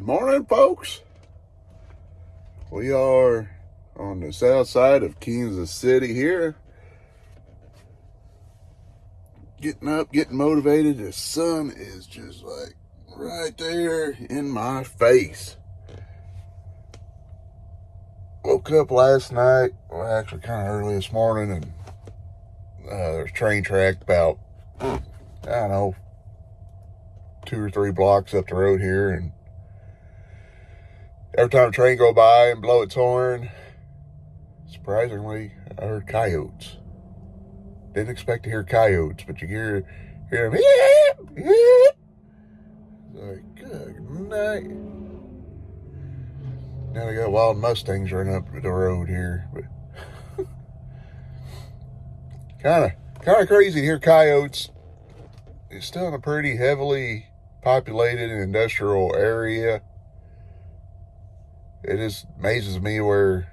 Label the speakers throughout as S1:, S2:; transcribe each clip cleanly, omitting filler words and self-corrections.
S1: morning, folks. We are on the south side of Kansas City here. Getting up, getting motivated. The sun is just like right there in my face. Woke up last night, well, actually kind of early this morning, and there's a train track about, I don't know, 2 or 3 blocks up the road here, and every time a train go by and blow its horn, surprisingly, I heard coyotes. Didn't expect to hear coyotes, but you hear them. Like, good night. Now we got wild Mustangs running up the road here, but kind of crazy to hear coyotes. It's still in a pretty heavily populated and industrial area. It just amazes me where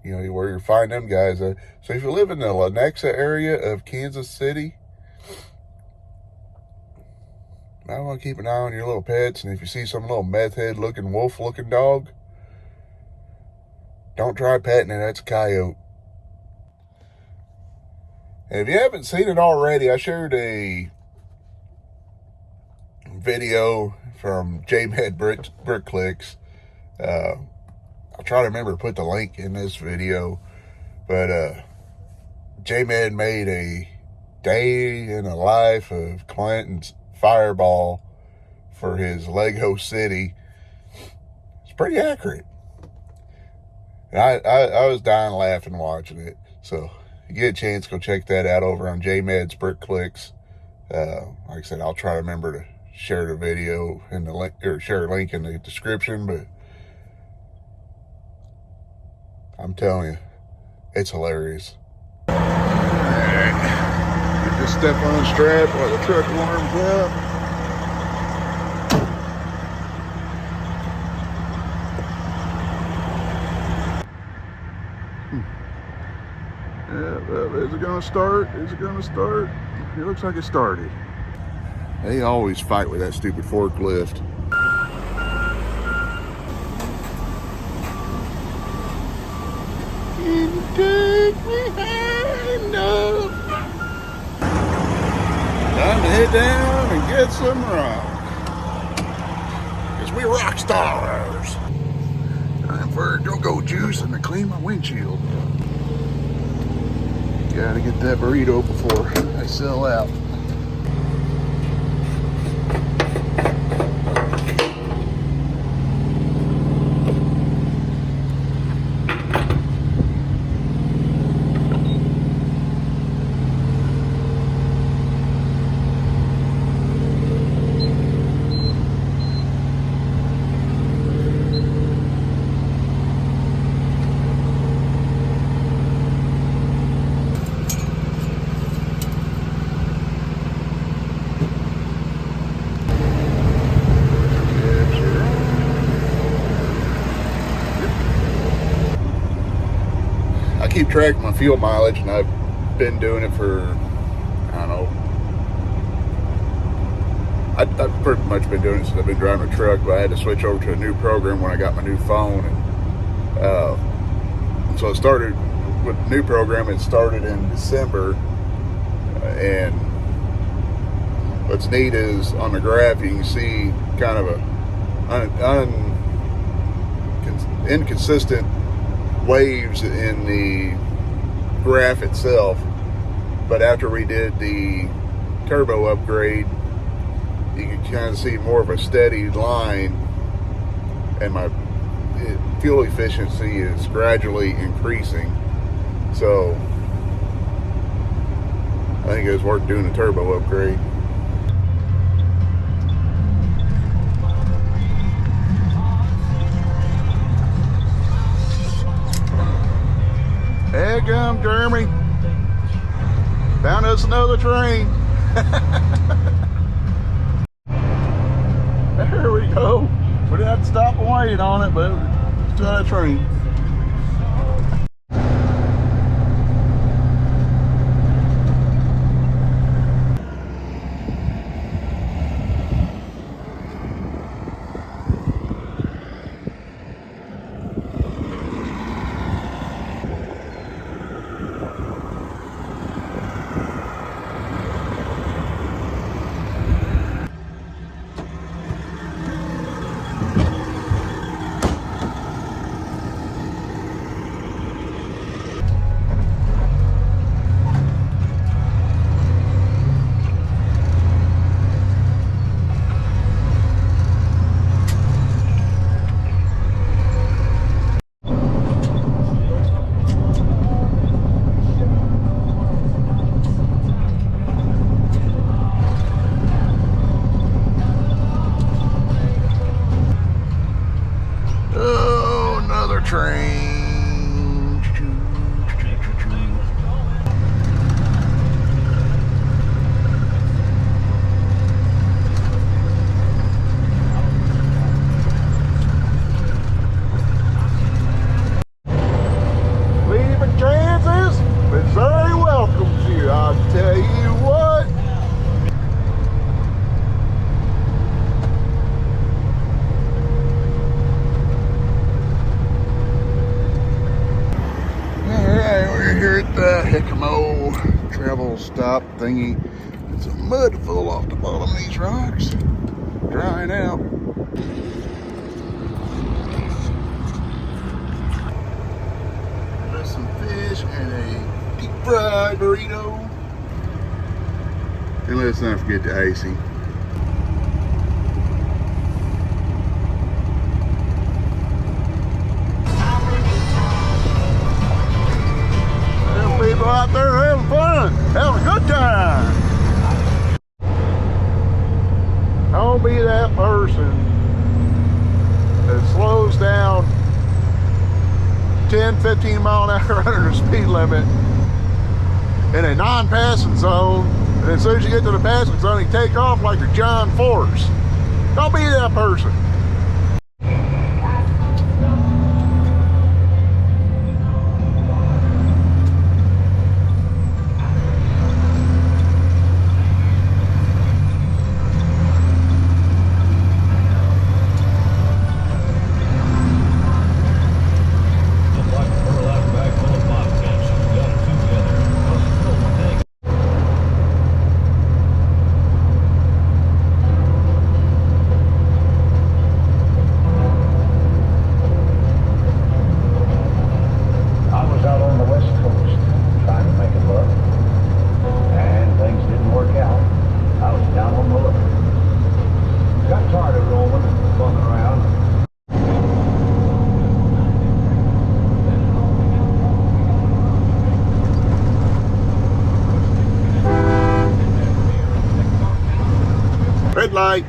S1: you find them guys. So if you live in the Lenexa area of Kansas City, I want to keep an eye on your little pets. And if you see some little meth head looking, wolf looking dog, don't try petting it. That's a coyote. And if you haven't seen it already, I shared a video from J-Med Brickclicks. I'll try to remember to put the link in this video, but J-Med made a day in the life of Clinton's Fireball for his Lego City. It's pretty accurate. And I was dying laughing watching it. So if you get a chance, go check that out over on J-Med's Brickclicks. Like I said, I'll try to remember to share the video in the link, or share a link in the description, but I'm telling you, it's hilarious. All right. Just step on the strap while the truck warms up. Is it going to start? Is it going to start? It looks like it started. They always fight with that stupid forklift. Can you take me high enough? Time to head down and get some rock. Because we rock stars. Time for a go-go juice and to clean my windshield. Gotta get that burrito before I sell out. Keep track of my fuel mileage, and I've been doing it for, I don't know, I've pretty much been doing it since I've been driving a truck, but I had to switch over to a new program when I got my new phone, and so it started with the new program. It started in December, and what's neat is on the graph you can see kind of a inconsistent waves in the graph itself, but after we did the turbo upgrade, you can kind of see more of a steady line, and my fuel efficiency is gradually increasing. So I think it was worth doing a turbo upgrade. Headgum, Jeremy. Found us another train. There we go. We didn't have to stop and wait on it, but it's still a train. tell you what. Alright, we're here at the Hecamo travel stop thingy. It's a mud full off the bottom of these rocks. Drying out. There's some fish and a deep fried burrito. And let's not forget the icing. There's people out there having fun, having a good time. Don't be that person that slows down 10, 15 mile an hour under the speed limit in a non-passing zone, and as soon as you get to the passing zone, you take off like you're John Force. Don't be that person. Red light.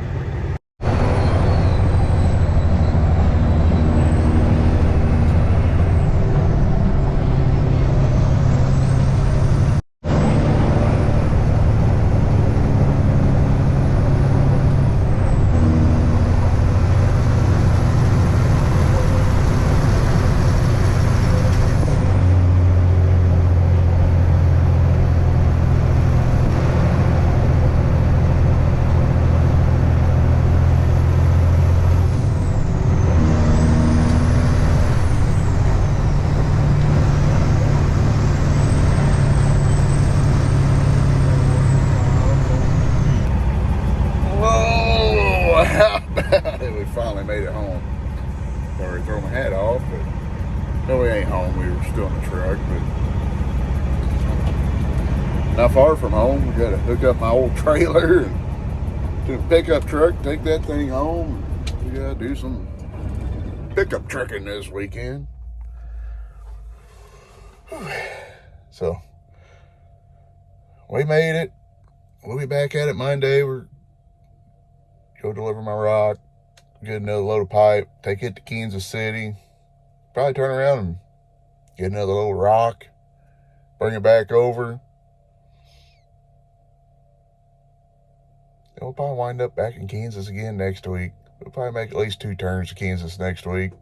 S1: We finally made it home. Sorry, throw my hat off, but no, we ain't home. We were still in the truck, but not far from home. We got to hook up my old trailer and do a pickup truck, take that thing home. We got to do some pickup trucking this weekend. So we made it. We'll be back at it Monday. We're go deliver my rock, get another load of pipe, take it to Kansas City, probably turn around and get another little rock, bring it back over. And we'll probably wind up back in Kansas again next week. We'll probably make at least 2 turns to Kansas next week.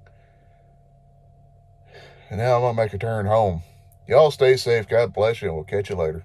S1: And now I'm going to make a turn home. Y'all stay safe. God bless you, and we'll catch you later.